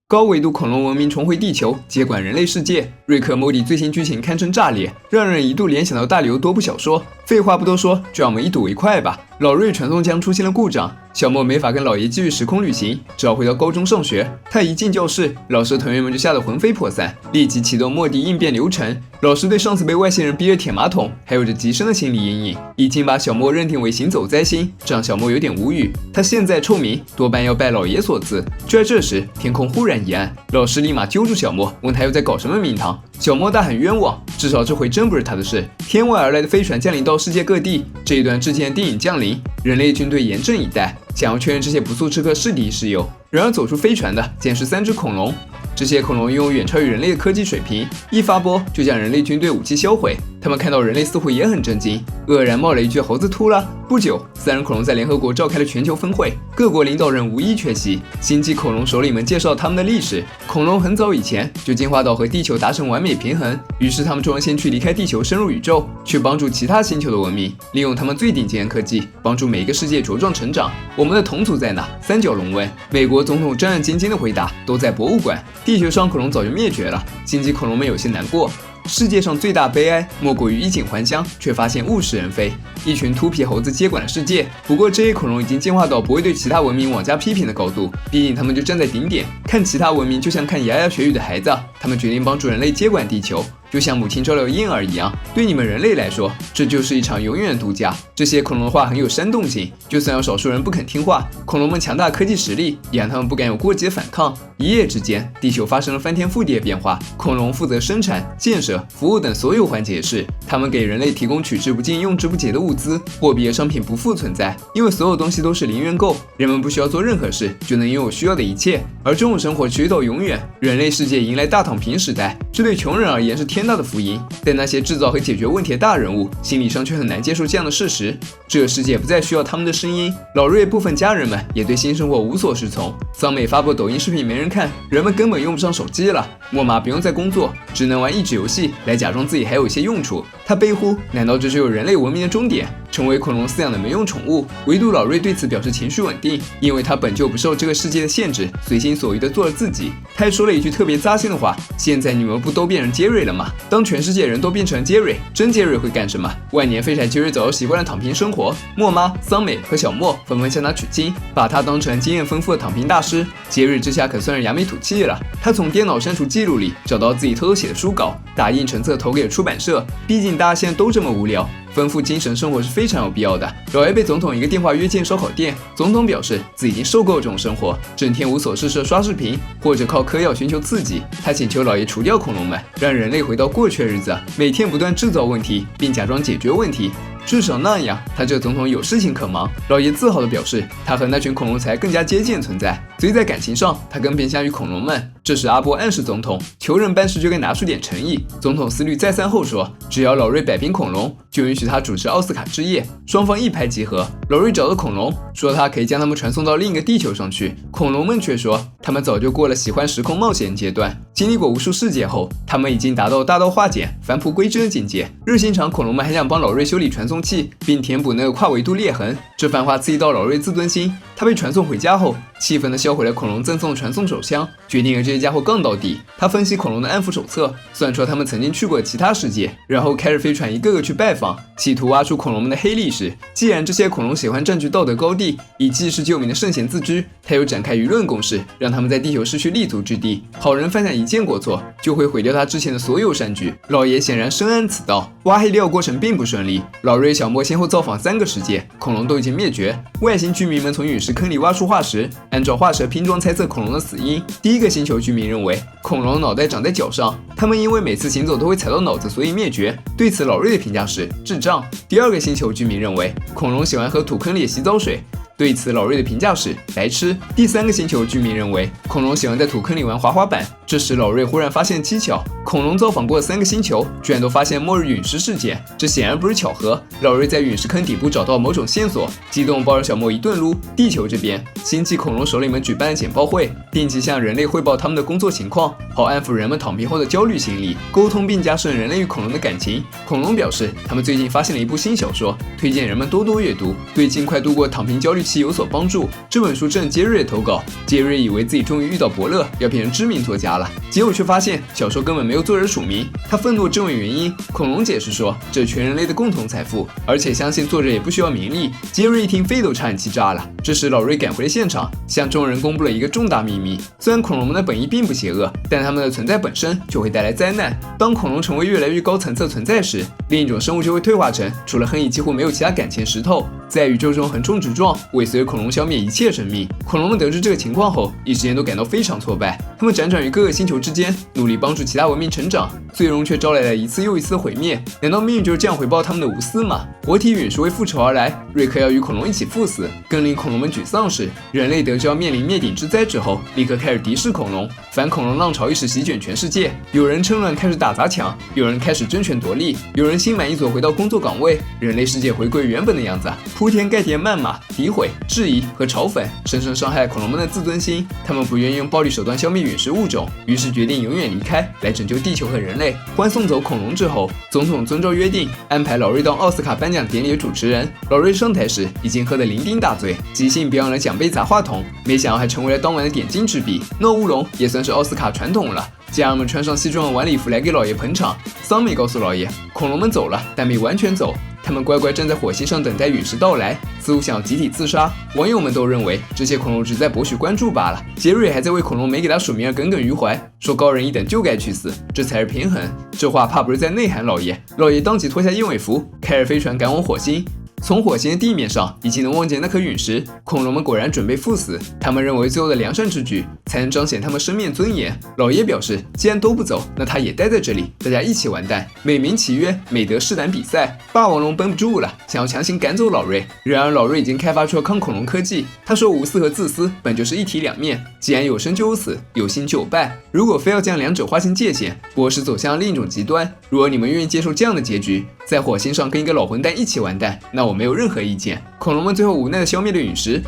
高纬度恐龙文明重回地球，接管人类世界。瑞克·莫蒂最新剧情堪称炸裂，让人一度联想到大刘多部小说。废话不多说，就让我们一睹为快吧。老瑞传送枪出现了故障，小莫没法跟老爷继续时空旅行，只好回到高中上学。他一进教室，老师团员们就吓得魂飞魄散，立即启动莫迪应变流程。老师对上次被外星人逼着舔马桶，还有着极深的心理阴影，已经把小莫认定为行走灾星，这让小莫有点无语。他现在臭名多半要拜老爷所赐。就在这时，天空忽然一暗，老师立马揪住小莫，问他又在搞什么名堂。小莫大喊冤枉，至少这回真不是他的事。天外而来的飞船降临到世界各地，这一段之前电影降临，人类军队严阵以待，想要确认这些不速之客是敌是友。然而走出飞船的竟然是3只恐龙，这些恐龙拥有远超于人类的科技水平，一发波就将人类军队武器销毁。他们看到人类似乎也很震惊，愕然冒了一句猴子秃了。不久，3人恐龙在联合国召开了全球峰会，各国领导人无一缺席。星际恐龙首领们介绍他们的历史，恐龙很早以前就进化到和地球达成完美平衡，于是他们重新去离开地球，深入宇宙，去帮助其他星球的文明，利用他们最顶尖的科技，帮助每一个世界茁壮成长。我们的同族在哪？三角龙问。美国总统战战兢兢地回答：都在博物馆。地球上恐龙早就灭绝了。星际恐龙们有些难过。世界上最大悲哀莫过于衣锦还乡，却发现物是人非。一群秃皮猴子接管了世界，不过这些恐龙已经进化到不会对其他文明妄加批评的高度，毕竟他们就站在顶点，看其他文明就像看牙牙学语的孩子。他们决定帮助人类接管地球，就像母亲照料婴儿一样。对你们人类来说，这就是一场永远的度假。这些恐龙的话很有煽动性，就算有少数人不肯听话，恐龙们强大科技实力也让他们不敢有过激的反抗。一夜之间，地球发生了翻天覆地的变化。恐龙负责生产、建设、服务等所有环节的事，他们给人类提供取之不尽、用之不竭的物资，货币和商品不复存在，因为所有东西都是零元购，人们不需要做任何事就能拥有需要的一切，而这种生活持续到永远。人类世界迎来大躺平时代，这对穷人而言是天大的福音，但那些制造和解决问题的大人物心理上却很难接受这样的事实。这个世界不再需要他们的声音。老瑞部分家人们也对新生活无所适从。桑美发布抖音视频没人看，人们根本用不上手机了。莫玛不用再工作，只能玩益智游戏来假装自己还有一些用处。他悲呼：难道这只有人类文明的终点？成为恐龙饲养的没用宠物？唯独老瑞对此表示情绪稳定，因为他本就不受这个世界的限制，随心所欲地做了自己。他还说了一句特别扎心的话：现在你们不都变成杰瑞了吗？当全世界人都变成杰瑞，真杰瑞会干什么？万年废柴杰瑞早就习惯了躺平生活。莫妈、桑美和小莫纷纷向他取经，把他当成经验丰富的躺平大师。杰瑞这下可算是扬眉吐气了。他从电脑删除记录里找到自己偷偷写的书稿，打印成册投给了出版社。毕竟大家现在都这么无聊，丰富精神生活是非常有必要的。老爷被总统一个电话约进烧烤店，总统表示自己已经受够这种生活，整天无所事事刷视频或者靠嗑药寻求刺激。他请求老爷除掉恐龙们，让人类回到过去的日子，每天不断制造问题并假装解决问题。至少那样，他这个总统有事情可忙。老爷自豪地表示，他和那群恐龙才更加接近存在，所以在感情上，他更偏向于恐龙们。这时阿波暗示总统，求人办事就该拿出点诚意。总统思虑再三后说，只要老瑞摆平恐龙，就允许他主持奥斯卡之夜。双方一拍即合。老瑞找到恐龙，说他可以将他们传送到另一个地球上去。恐龙们却说，他们早就过了喜欢时空冒险阶段，经历过无数世界后，他们已经达到大道化简、返璞归真的境界。热心肠恐龙们还想帮老瑞修理传送器，并填补那个跨维度裂痕。这番话刺激到老瑞自尊心，他被传送回家后，气愤地销毁了恐龙赠送的传送手枪，决定和这些家伙杠到底。他分析恐龙的暗符手册，算出他们曾经去过其他世界，然后开着飞船一个个去拜访，企图挖出恐龙们的黑历史。既然这些恐龙喜欢占据道德高地，以济世救民的圣贤自居，他又展开舆论攻势，让他们在地球失去立足之地。好人犯下一件过错，就会毁掉他之前的所有善举。老爷显然深谙此道，挖黑料过程并不顺利。老瑞、小莫先后造访3个世界，恐龙都已经灭绝。外星居民们从陨石坑里挖出化石，按照化石拼装猜测恐龙的死因。第一个星球居民认为恐龙脑袋长在脚上，他们因为每次行走都会踩到脑子，所以灭绝。对此老瑞的评价是智障。第二个星球居民认为恐龙喜欢喝土坑里的洗澡水，对此老瑞的评价是白痴。第3个星球居民认为恐龙喜欢在土坑里玩滑滑板，这时老瑞忽然发现蹊跷，恐龙造访过3个星球，居然都发现末日陨石事件，这显然不是巧合。老瑞在陨石坑底部找到某种线索，激动抱着小莫一顿撸。地球这边，星际恐龙首领们举办了简报会，定期向人类汇报他们的工作情况，好安抚人们躺平后的焦虑心理，沟通并加深人类与恐龙的感情。恐龙表示，他们最近发现了一部新小说，推荐人们多多阅读，对尽快度过躺平焦虑期有所帮助。这本书正杰瑞投稿，杰瑞以为自己终于遇到伯乐，要变成知名作家了，结果却发现小说根本没有作者署名。他愤怒质问原因，恐龙解释说，这是全人类的共同财富，而且相信作者也不需要名利。杰瑞一听，肺都差点气炸了。这时老瑞赶回了现场，向众人公布了一个重大秘密：虽然恐龙们的本意并不邪恶，但它们的存在本身就会带来灾难。当恐龙成为越来越高层次的存在时，另一种生物就会退化成除了亨利几乎没有其他感情的石头，在宇宙中横冲直撞，尾随恐龙消灭一切生命。恐龙们得知这个情况后，一时间都感到非常挫败，他们辗转于各个星球之间，努力帮助其他文明成长，最终却招来了一次又一次的毁灭。难道命运就是这样回报他们的无私吗？活体陨石为复仇而来，瑞克要与恐龙一起赴死。更令恐龙们沮丧是，人类得知要面临灭顶之灾之后，立刻开始敌视恐龙，反恐龙浪潮一时席卷全世界。有人趁乱开始打砸抢，有人开始争权夺利，有人心满意足回到工作岗位，人类世界回归原本的样子。铺天盖地的谩骂、诋毁、质疑和嘲讽，深深伤害了恐龙们的自尊心。他们不愿意用暴力手段消灭陨石物种，于是决定永远离开，来拯救地球和人类。欢送走恐龙之后，总统遵照约定安排老瑞当奥斯卡颁奖典礼的主持人。老瑞上台时已经喝得酩酊大醉，即兴表演了奖杯砸话筒，没想到还成为了当晚的点睛之笔。闹乌龙也算是奥斯卡传统了。家人们穿上西装晚礼服来给老爷捧场。桑美告诉老爷，恐龙们走了，但没完全走。他们乖乖站在火星上等待陨石到来，似乎想集体自杀。网友们都认为这些恐龙只在博取关注罢了。杰瑞还在为恐龙没给他署名而耿耿于怀，说高人一等就该去死，这才是平衡。这话怕不是在内涵老爷。老爷当即脱下燕尾服，开着飞船赶往火星。从火星的地面上已经能望见那颗陨石，恐龙们果然准备赴死。他们认为最后的良善之举才能彰显他们生命尊严。老爷表示，既然都不走，那他也待在这里，大家一起完蛋。美名其曰美德试胆比赛，霸王龙绷不住了，想要强行赶走老瑞。然而老瑞已经开发出了抗恐龙科技。他说，无私和自私本就是一体两面，既然有生就有死，有兴就有败。如果非要将两者划清界限，不是走向另一种极端。如果你们愿意接受这样的结局，在火星上跟一个老混蛋一起完蛋，那我没有任何意见。恐龙们最后无奈地消灭了陨石，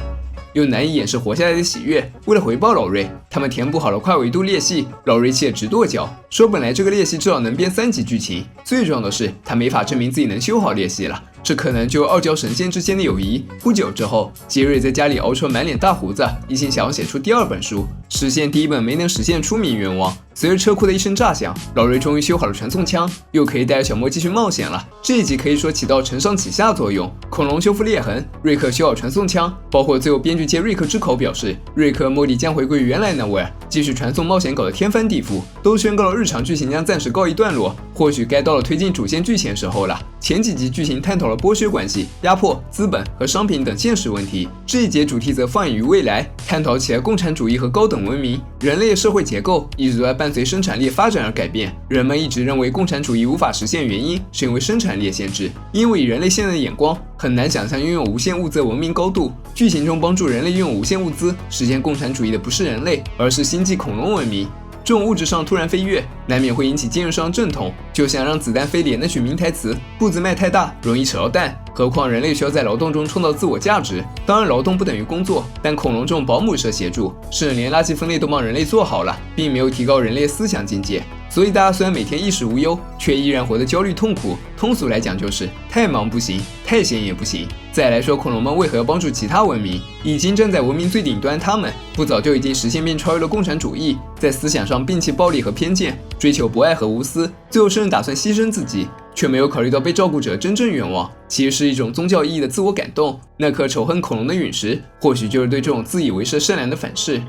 又难以掩饰活下来的喜悦。为了回报老瑞，他们填补好了跨维度裂隙。老瑞气得直跺脚，说本来这个裂隙至少能编3集剧情，最重要的是他没法证明自己能修好裂隙了，这可能就是傲娇神仙之间的友谊。不久之后，杰瑞在家里熬出了满脸大胡子，一心想要写出第2本书，实现第1本没能实现出名愿望。随着车库的一声炸响，老瑞终于修好了传送枪，又可以带着小莫继续冒险了。这一集可以说起到承上启下作用。恐龙修复裂痕，瑞克修好传送枪，包括最后编剧借瑞克之口表示，瑞克、莫蒂将回归原来那位，继续传送冒险搞得天翻地覆，都宣告了日常剧情将暂时告一段落。或许该到了推进主线剧情时候了。前几集剧情探讨了剥削关系、压迫、资本和商品等现实问题，这一节主题则放眼于未来，探讨起了共产主义和高等文明。人类的社会结构一直都在伴随生产力发展而改变，人们一直认为共产主义无法实现原因是因为生产力限制，因为以人类现在的眼光很难想象拥有无限物资的文明高度。剧情中帮助人类拥有无限物资实现共产主义的不是人类，而是星际恐龙文明。这种物质上突然飞跃，难免会引起精神上的阵痛，就像让子弹飞里的那句名台词，步子迈太大，容易扯到蛋。何况人类需要在劳动中创造自我价值，当然劳动不等于工作，但恐龙这种保姆式协助，甚至连垃圾分类都帮人类做好了，并没有提高人类的思想境界。所以大家虽然每天衣食无忧，却依然活得焦虑痛苦。通俗来讲就是太忙不行，太闲也不行。再来说恐龙们为何要帮助其他文明，已经站在文明最顶端的他们，不早就已经实现并超越了共产主义，在思想上摒弃暴力和偏见，追求博爱和无私，最后甚至打算牺牲自己，却没有考虑到被照顾者真正愿望，其实是一种宗教意义的自我感动。那颗仇恨恐龙的陨石，或许就是对这种自以为是善良的反噬。